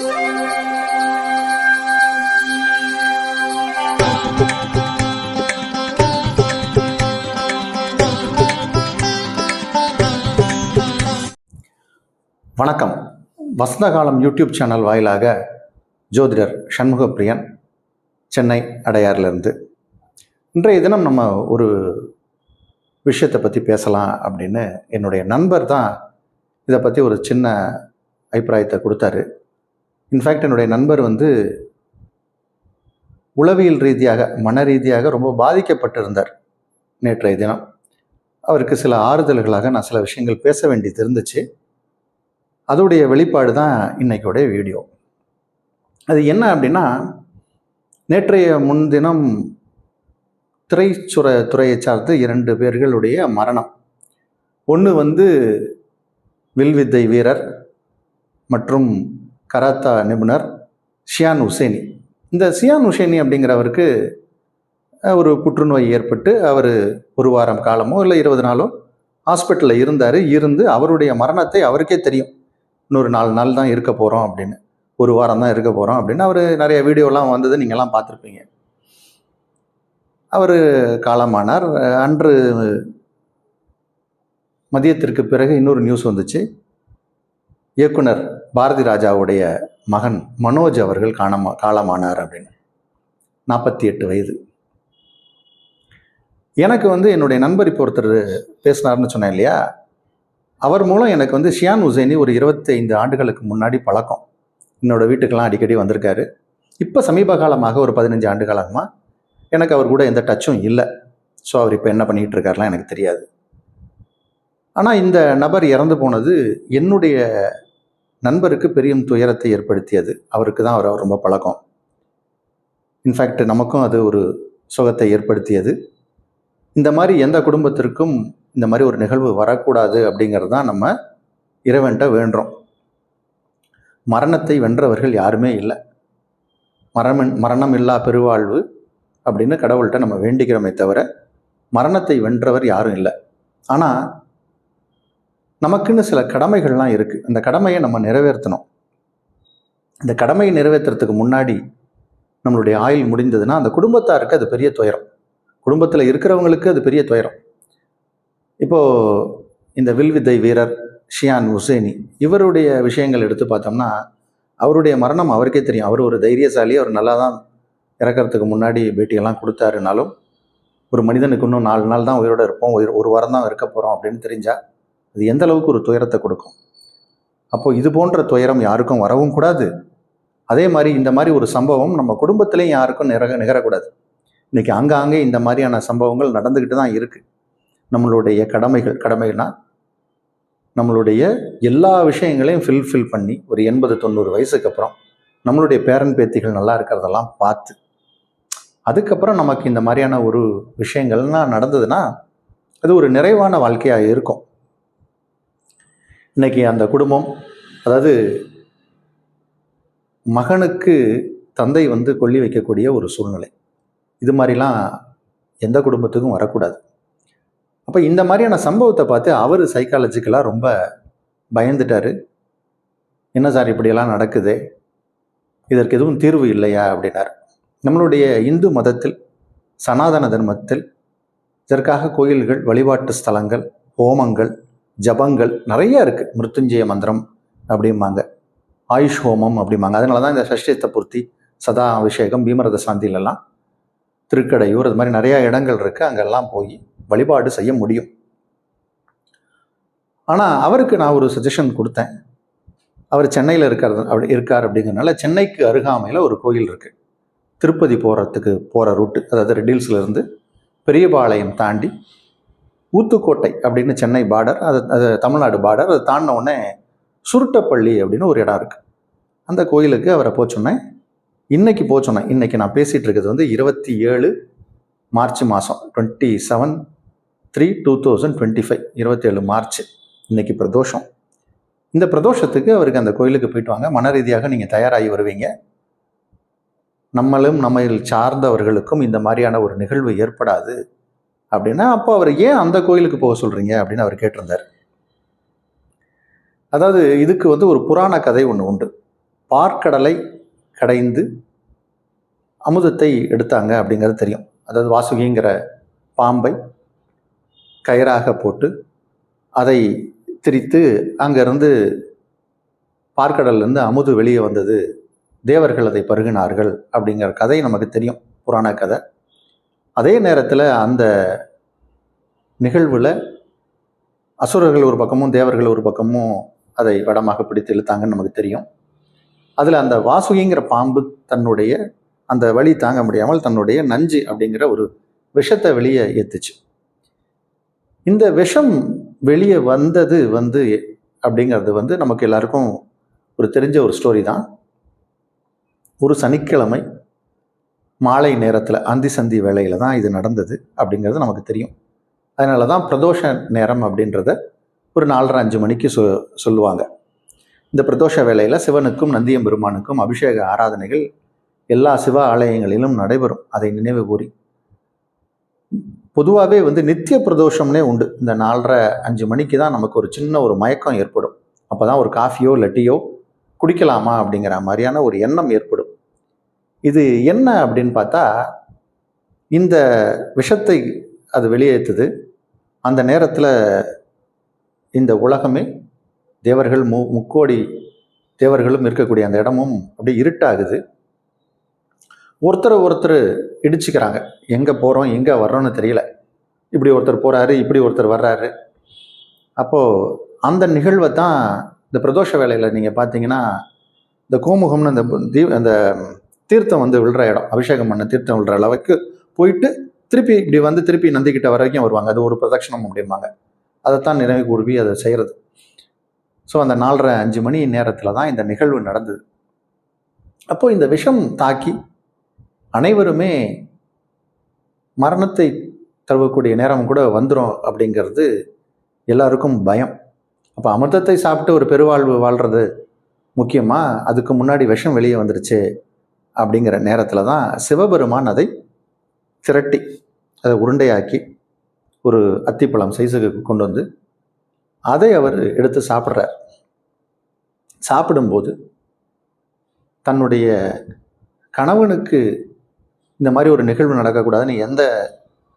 வணக்கம். வசந்தகாலம் YouTube channel வாயிலாக ஜோதிடர் சண்முகப்பிரியன், சென்னை அடையாறிலிருந்து. இன்றைய தினம் நம்ம ஒரு விஷயத்தை பற்றி பேசலாம் அப்படின்னு என்னுடைய நண்பர் தான் இதை பற்றி ஒரு சின்ன அபிப்பிராயத்தை கொடுத்தாரு. இன்ஃபேக்ட் என்னுடைய நண்பர் உளவியல் ரீதியாக, மன ரீதியாக ரொம்ப பாதிக்கப்பட்டிருந்தார் நேற்றைய தினம். அவருக்கு சில ஆறுதல்களாக நான் சில விஷயங்கள் பேச வேண்டியது இருந்துச்சு. அதோடைய வெளிப்பாடு தான் இன்றைக்குடைய வீடியோ. அது என்ன அப்படின்னா, நேற்றைய முன்தினம் துறையை சார்ந்து 2 பேர்களுடைய மரணம். ஒன்று வில்வித்தை வீரர் மற்றும் கராத்தா நிபுணர் ஷியான் ஹுசேனி. இந்த ஷியான் ஹுசேனி அப்படிங்கிறவருக்கு ஒரு புற்றுநோய் ஏற்பட்டு அவர் 1 வாரம் காலமோ இல்லை 20 நாளோ ஹாஸ்பிட்டலில் இருந்து அவருடைய மரணத்தை அவருக்கே தெரியும். இன்னொரு 4 நாள் தான் இருக்க போகிறோம் அப்படின்னு, 1 வாரம் தான் இருக்க போகிறோம் அப்படின்னு அவர் நிறைய வீடியோலாம் வந்தது நீங்கள்லாம் பார்த்துருப்பீங்க. அவர் காலமானார். அன்று மதியத்திற்கு பிறகு இன்னொரு நியூஸ் வந்துச்சு. இயக்குனர் பாரதி ராஜாவுடைய மகன் மனோஜ் அவர்கள் காலமானார் அப்படின்னு. 48 வயது. எனக்கு என்னுடைய நண்பர் இப்போ ஒருத்தர் பேசினார்னு சொன்னேன் இல்லையா, அவர் மூலம் எனக்கு ஷியான் ஹுசேனி ஒரு 25 ஆண்டுகளுக்கு முன்னாடி பழக்கம். என்னோடய வீட்டுக்கெல்லாம் அடிக்கடி வந்திருக்காரு. இப்போ சமீப காலமாக ஒரு 15 ஆண்டு காலமாக எனக்கு அவர் கூட எந்த டச்சும் இல்லை. ஸோ அவர் இப்போ என்ன பண்ணிகிட்டு இருக்காருலாம் எனக்கு தெரியாது. ஆனால் இந்த நபர் இறந்து போனது என்னுடைய நண்பருக்கு பெரிய துயரத்தை ஏற்படுத்தியது. அவருக்கு தான் அவர் ரொம்ப பழக்கம். இன்ஃபேக்ட் நமக்கும் அது ஒரு சுகத்தை ஏற்படுத்தியது. இந்த மாதிரி எந்த குடும்பத்திற்கும் இந்த மாதிரி ஒரு நிகழ்வு வரக்கூடாது அப்படிங்கிறது தான் நம்ம இறைவன்கிட்ட வேண்டுறோம். மரணத்தை வென்றவர்கள் யாருமே இல்லை. மரணம் இல்லா பெருவாழ்வு அப்படின்னு கடவுள்கிட்ட நம்ம வேண்டிக்கிறோமே தவிர மரணத்தை வென்றவர் யாரும் இல்லை. ஆனால் நமக்குன்னு சில கடமைகள்லாம் இருக்குது. அந்த கடமையை நம்ம நிறைவேற்றணும். இந்த கடமையை நிறைவேற்றுறதுக்கு முன்னாடி நம்மளுடைய ஆயுள் முடிந்ததுன்னா அந்த குடும்பத்தாருக்கு அது பெரிய துயரம். குடும்பத்தில் இருக்கிறவங்களுக்கு அது பெரிய துயரம். இப்போது இந்த வில்வித்தை வீரர் ஷியான் ஹுசேனி இவருடைய விஷயங்கள் எடுத்து பார்த்தோம்னா, அவருடைய மரணம் அவருக்கே தெரியும். அவர் ஒரு தைரியசாலி. அவர் நல்லா தான் இறக்கிறதுக்கு முன்னாடி பேட்டியெல்லாம் கொடுத்தாருனாலும், ஒரு மனிதனுக்கு இன்னும் 4 நாள் தான் உயிரோடு இருப்போம், 1 வாரம் தான் இருக்க போகிறோம் அப்படின்னு தெரிஞ்சால் அது எந்த அளவுக்கு ஒரு துயரத்தை கொடுக்கும். அப்போது இது போன்ற துயரம் யாருக்கும் வரவும் கூடாது. அதே மாதிரி இந்த மாதிரி ஒரு சம்பவம் நம்ம குடும்பத்திலையும் யாருக்கும் நிகரக்கூடாது. இன்றைக்கி அங்கங்கே இந்த மாதிரியான சம்பவங்கள் நடந்துக்கிட்டு தான் இருக்குது. நம்மளுடைய கடமைகள்னா நம்மளுடைய எல்லா விஷயங்களையும் ஃபில் பண்ணி ஒரு 80-90 வயசுக்கு அப்புறம் நம்மளுடைய பேரன் பேத்திகள் நல்லா இருக்கிறதெல்லாம் பார்த்து அதுக்கப்புறம் நமக்கு இந்த மாதிரியான ஒரு விஷயங்கள்லாம் நடந்ததுன்னா அது ஒரு நிறைவான வாழ்க்கையாக இருக்கும். இன்னைக்கு அந்த குடும்பம், அதாவது மகனுக்கு தந்தை கொல்லி வைக்கக்கூடிய ஒரு சூழ்நிலை, இது மாதிரிலாம் எந்த குடும்பத்துக்கும் வரக்கூடாது. அப்போ இந்த மாதிரியான சம்பவத்தை பார்த்து அவர் சைக்காலஜிக்கலாக ரொம்ப பயந்துட்டார். என்ன சார் இப்படியெல்லாம் நடக்குது, இதற்கு எதுவும் தீர்வு இல்லையா அப்படின்னார். நம்மளுடைய இந்து மதத்தில், சனாதன தர்மத்தில் இதற்காக கோயில்கள், வழிபாட்டு ஸ்தலங்கள், ஹோமங்கள், ஜபங்கள் நிறைய இருக்குது. மிருத்யுஞ்சய மந்திரம் அப்படிம்பாங்க, ஆயுஷ் ஹோமம் அப்படிம்பாங்க. அதனால தான் இந்த சஷ்டித்த பூர்த்தி, சதா அபிஷேகம், பீமரத சாந்திலெல்லாம், திருக்கடையூர், அது மாதிரி நிறையா இடங்கள் இருக்குது. அங்கெல்லாம் போய் வழிபாடு செய்ய முடியும். ஆனால் அவருக்கு நான் ஒரு சஜஷன் கொடுத்தேன். அவர் சென்னையில் இருக்கார் அப்படிங்கிறதுனால சென்னைக்கு அருகாமையில் ஒரு கோயில் இருக்குது. திருப்பதி போகிற ரூட்டு, அதாவது ரெட்டில்ஸ்லேருந்து பெரியபாளையம் தாண்டி ஊத்துக்கோட்டை அப்படின்னு சென்னை பார்டர், அது தமிழ்நாடு பார்டர். அதை தாண்டின உடனே சுருட்டப்பள்ளி அப்படின்னு ஒரு இடம் இருக்குது. அந்த கோயிலுக்கு அவரை போச்சோன்னேன். இன்றைக்கி போச்சோன்னேன். இன்றைக்கி நான் பேசிகிட்டு இருக்கிறது 27 மார்ச் மாதம், 27/3/2025, 27 மார்ச். இன்றைக்கி பிரதோஷம். இந்த பிரதோஷத்துக்கு அவருக்கு அந்த கோயிலுக்கு போயிட்டு வாங்க. மன ரீதியாக நீங்கள் தயாராகி வருவீங்க. நம்மளும் நம்மை சார்ந்தவர்களுக்கும் இந்த மாதிரியான ஒரு நிகழ்வு ஏற்படாது அப்படின்னா, அப்போ அவர் ஏன் அந்த கோயிலுக்கு போக சொல்கிறீங்க அப்படின்னு அவர் கேட்டிருந்தார். அதாவது இதுக்கு ஒரு புராண கதை ஒன்று உண்டு. பார்க்கடலை கடைந்து அமுதத்தை எடுத்தாங்க அப்படிங்கிறது தெரியும். அதாவது வாசுகிங்கிற பாம்பை கயிறாக போட்டு அதை திரித்து அங்கேருந்து பார்க்கடல்லேருந்து அமுது வெளியே வந்தது, தேவர்கள் அதை பருகினார்கள் அப்படிங்கிற கதை நமக்கு தெரியும், புராண கதை. அதே நேரத்தில் அந்த நிகழ்வில் அசுரர்கள் ஒரு பக்கமும் தேவர்கள் ஒரு பக்கமும் அதை வடமாக பிடித்து இழுத்தாங்கன்னு நமக்கு தெரியும். அதில் அந்த வாசுகிங்கிற பாம்பு தன்னுடைய அந்த வலி தாங்க முடியாமல் தன்னுடைய நஞ்சு அப்படிங்கிற ஒரு விஷத்தை வெளியே ஏற்றுச்சு. இந்த விஷம் வெளியே வந்தது அப்படிங்கிறது நமக்கு எல்லாருக்கும் ஒரு தெரிஞ்ச ஒரு ஸ்டோரி தான். ஒரு சனிக்கிழமை மாலை நேரத்தில் அந்தி சந்தி வேளையில் தான் இது நடந்தது அப்படிங்கிறது நமக்கு தெரியும். அதனால தான் பிரதோஷ நேரம் அப்படின்றத ஒரு 4:30-5 மணிக்கு சொல்லுவாங்க. இந்த பிரதோஷ வேளையில் சிவனுக்கும் நந்தியம் பெருமானுக்கும் அபிஷேக ஆராதனைகள் எல்லா சிவ ஆலயங்களிலும் நடைபெறும். அதை நினைவு கூறி பொதுவாகவே நித்திய பிரதோஷம்னே உண்டு. இந்த 4:30-5 மணிக்கு தான் நமக்கு ஒரு சின்ன ஒரு மயக்கம் ஏற்படும். அப்போ தான் ஒரு காஃபியோ இல்லை டீயோ குடிக்கலாமா அப்படிங்கிற மாதிரியான ஒரு எண்ணம் ஏற்படும். இது என்ன அப்படின்னு பார்த்தா, இந்த விஷத்தை அது வெளியேற்றுது. அந்த நேரத்தில் இந்த உலகமே தேவர்கள் முக்கோடி தேவர்களும் இருக்கக்கூடிய அந்த இடமும் அப்படியே இருட்டாகுது. ஒருத்தர் இடிச்சுக்கிறாங்க. எங்கே போகிறோம் எங்கே வர்றோன்னு தெரியல. இப்படி ஒருத்தர் போகிறாரு, இப்படி ஒருத்தர் வர்றாரு. அப்போது அந்த நிகழ்வை தான் இந்த பிரதோஷ வேளையில் நீங்கள் பார்த்தீங்கன்னா, இந்த கோமுகம்னு அந்த தீர்த்தம் விழுற இடம், அபிஷேகம் பண்ண தீர்த்தம் விழுற அளவுக்கு போயிட்டு திருப்பி இப்படி திருப்பி நந்திக்கிட்ட வரைக்கும் வருவாங்க. அது ஒரு பிரதட்சணம் அப்படிம்பாங்க. அதைத்தான் நினைவு கூர்வி அதை செய்கிறது. ஸோ அந்த 4:30-5 மணி நேரத்தில் தான் இந்த நிகழ்வு நடந்தது. அப்போது இந்த விஷம் தாக்கி அனைவருமே மரணத்தை தழுவக்கூடிய நேரம் கூட வந்துடும் அப்படிங்கிறது எல்லாருக்கும் பயம். அப்போ அமிர்தத்தை சாப்பிட்டு ஒரு பெருவாழ்வு வாழ்கிறது முக்கியமாக, அதுக்கு முன்னாடி விஷம் வெளியே வந்துருச்சு அப்படிங்கிற நேரத்தில் தான் சிவபெருமான் அதை திரட்டி அதை உருண்டையாக்கி ஒரு அத்திப்பழம் சைஸுக்கு கொண்டு வந்து அதை அவர் எடுத்து சாப்பிட்றார். சாப்பிடும்போது தன்னுடைய கணவனுக்கு இந்த மாதிரி ஒரு நிகழ்வு நடக்கக்கூடாதுன்னு எந்த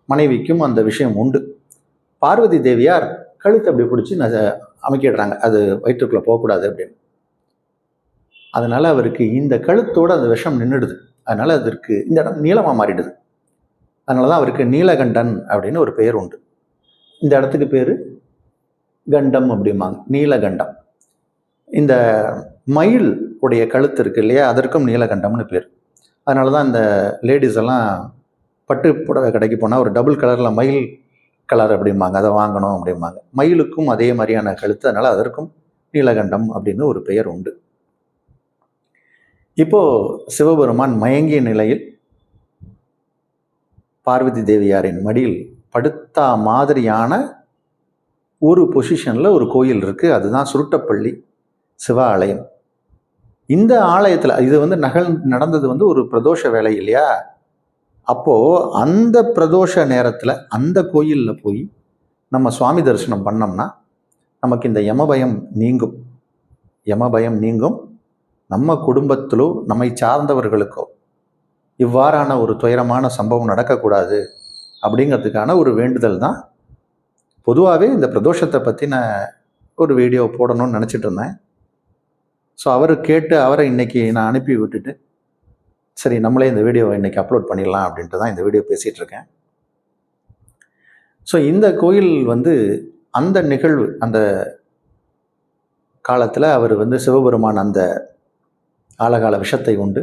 மனைவிக்கும் அந்த விஷயம் உண்டு. பார்வதி தேவியார் கழுத்தை அப்படி பிடிச்சி அமைக்கிடுறாங்க, அது வயிற்றுக்குள்ளே போகக்கூடாது அப்படின்னு. அதனால் அவருக்கு இந்த கழுத்தோடு அந்த விஷம் நின்றுடுது. அதனால் அதற்கு இந்த இடம் நீளமாக மாறிடுது. அதனால தான் அவருக்கு நீலகண்டன் அப்படின்னு ஒரு பெயர் உண்டு. இந்த இடத்துக்கு பேர் கண்டம் அப்படிம்பாங்க, நீலகண்டம். இந்த மயில் உடைய கழுத்து இருக்கு இல்லையா, அதற்கும் நீலகண்டம்னு பேர். அதனால தான் இந்த லேடிஸ் எல்லாம் பட்டு புடவை கடைக்கு போனால் ஒரு டபுள் கலரில் மயில் கலர் அப்படிம்பாங்க, அதை வாங்கணும் அப்படிம்பாங்க. மயிலுக்கும் அதே மாதிரியான கழுத்து, அதனால் அதற்கும் நீலகண்டம் அப்படின்னு ஒரு பெயர் உண்டு. இப்போது சிவபெருமான் மயங்கிய நிலையில் பார்வதி தேவியாரின் மடியில் படுத்தா மாதிரியான ஒரு பொசிஷனில் ஒரு கோயில் இருக்குது. அதுதான் சுருட்டப்பள்ளி சிவ ஆலயம். இந்த ஆலயத்தில் இது நடந்தது ஒரு பிரதோஷ வேலை இல்லையா. அப்போது அந்த பிரதோஷ நேரத்தில் அந்த கோயிலில் போய் நம்ம சுவாமி தரிசனம் பண்ணோம்னா நமக்கு இந்த யமபயம் நீங்கும். யமபயம் நீங்கும். நம்ம குடும்பத்திலோ நம்மை சார்ந்தவர்களுக்கோ இவ்வாறான ஒரு துயரமான சம்பவம் நடக்கக்கூடாது அப்படிங்கிறதுக்கான ஒரு வேண்டுதல் தான். பொதுவாகவே இந்த பிரதோஷத்தை பற்றின ஒரு வீடியோ போடணும்னு நினச்சிட்டு இருந்தேன். ஸோ அவர் கேட்டு அவரை இன்றைக்கி நான் அனுப்பி விட்டுட்டு, சரி நம்மளே இந்த வீடியோவை இன்றைக்கி அப்லோட் பண்ணிடலாம் அப்படின்ட்டு தான் இந்த வீடியோ பேசிகிட்ருக்கேன். ஸோ இந்த கோயில் அந்த நிகழ்வு, அந்த காலத்தில் அவர் சிவபெருமான் அந்த ஆழகால விஷத்தை உண்டு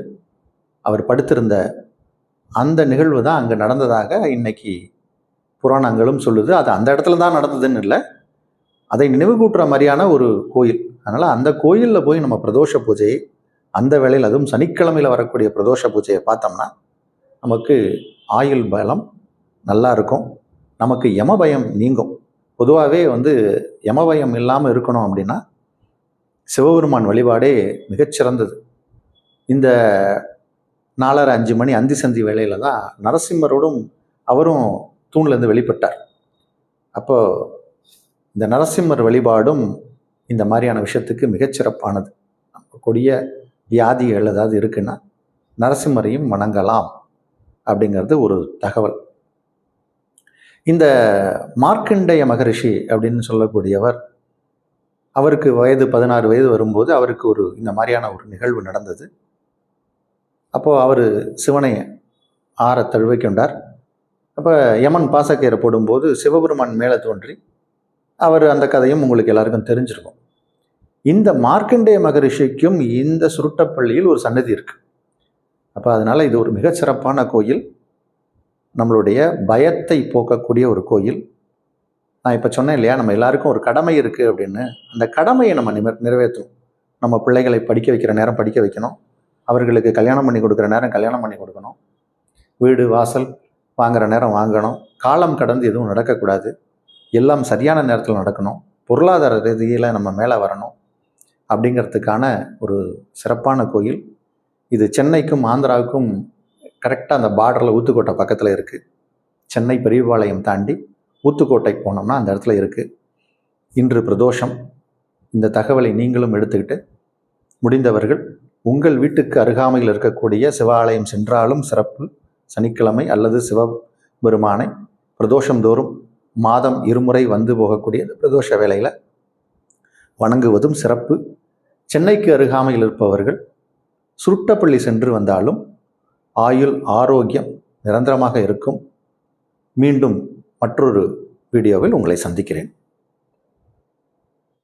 அவர் படுத்திருந்த அந்த நிகழ்வு தான் அங்கே நடந்ததாக இன்னைக்கு புராணங்களும் சொல்லுது. அது அந்த இடத்துல தான் நடந்ததுன்னு இல்லை, அதை நினைவு கூட்டுற மாதிரியான ஒரு கோயில். அதனால் அந்த கோயிலில் போய் நம்ம பிரதோஷ பூஜையை அந்த வேளையில், அதுவும் சனிக்கிழமையில் வரக்கூடிய பிரதோஷ பூஜையை பார்த்தோம்னா நமக்கு ஆயுள் பலம் நல்லா இருக்கும், நமக்கு யமபயம் நீங்கும். பொதுவாகவே யமபயம் இல்லாமல் இருக்கணும் அப்படின்னா சிவபெருமான் வழிபாடே மிகச்சிறந்தது. இந்த 4:30-5 மணி அந்தி சந்தி வேளையில் தான் நரசிம்மரோடும் அவரும் தூண்லேருந்து வெளிப்பட்டார். அப்போது இந்த நரசிம்மர் வழிபாடும் இந்த மாதிரியான விஷயத்துக்கு மிகச்சிறப்பானது. கொடிய வியாதிகள் ஏதாவது இருக்குன்னா நரசிம்மரையும் வணங்கலாம் அப்படிங்கிறது ஒரு தகவல். இந்த மார்க்கண்டேய மகரிஷி அப்படின்னு சொல்லக்கூடியவர், அவருக்கு வயது 16 வயது வரும்போது அவருக்கு இந்த மாதிரியான ஒரு நிகழ்வு நடந்தது. அப்போது அவர் சிவனை ஆற தழுவை கொண்டார். அப்போ யமன் பாசக்கயிறை போடும்போது சிவபெருமான் மேலே தோன்றி, அவர் அந்த கதையும் உங்களுக்கு எல்லாருக்கும் தெரிஞ்சிருக்கும். இந்த மார்க்கண்டேய மகரிஷிக்கும் இந்த சுருட்டப்பள்ளியில் ஒரு சன்னதி இருக்கு. அப்போ அதனால இது ஒரு மிகச்சிறப்பான கோயில், நம்மளுடைய பயத்தை போக்கக்கூடிய ஒரு கோயில். நான் இப்போ சொன்னேன் இல்லையா, நம்ம எல்லாருக்கும் ஒரு கடமை இருக்குது அப்படின்னு. அந்த கடமையை நம்ம நிறைவேற்றணும். நம்ம பிள்ளைகளை படிக்க வைக்கிற நேரம் படிக்க வைக்கணும், அவர்களுக்கு கல்யாணம் பண்ணி கொடுக்குற நேரம் கல்யாணம் பண்ணி கொடுக்கணும், வீடு வாசல் வாங்குகிற நேரம் வாங்கணும், காலம் கடந்து எதுவும் நடக்கக்கூடாது, எல்லாம் சரியான நேரத்தில் நடக்கணும், பொருளாதார ரீதியில் நம்ம மேலே வரணும் அப்படிங்கிறதுக்கான ஒரு சிறப்பான கோயில். இது சென்னைக்கும் ஆந்திராவுக்கும் கரெக்டாக அந்த பார்டரில் ஊத்துக்கோட்டை பக்கத்தில் இருக்குது. சென்னை பெரியபாளையம் தாண்டி ஊத்துக்கோட்டை போனோம்னா அந்த இடத்துல இருக்குது. இன்று பிரதோஷம். இந்த தகவலை நீங்களும் எடுத்துக்கிட்டு முடிந்தவர்கள் உங்கள் வீட்டுக்கு அருகாமையில் இருக்கக்கூடிய சிவாலயம் சென்றாலும் சிறப்பு. சனிக்கிழமை அல்லது சிவபெருமானை பிரதோஷம் தோறும் மாதம் 2 முறை வந்து போகக்கூடிய பிரதோஷ வேளையில் வணங்குவதும் சிறப்பு. சென்னைக்கு அருகாமையில் இருப்பவர்கள் சுருட்டப்பள்ளி சென்று வந்தாலும் ஆயுள் ஆரோக்கியம் நிரந்தரமாக இருக்கும். மீண்டும் மற்றொரு வீடியோவில் உங்களை சந்திக்கிறேன்.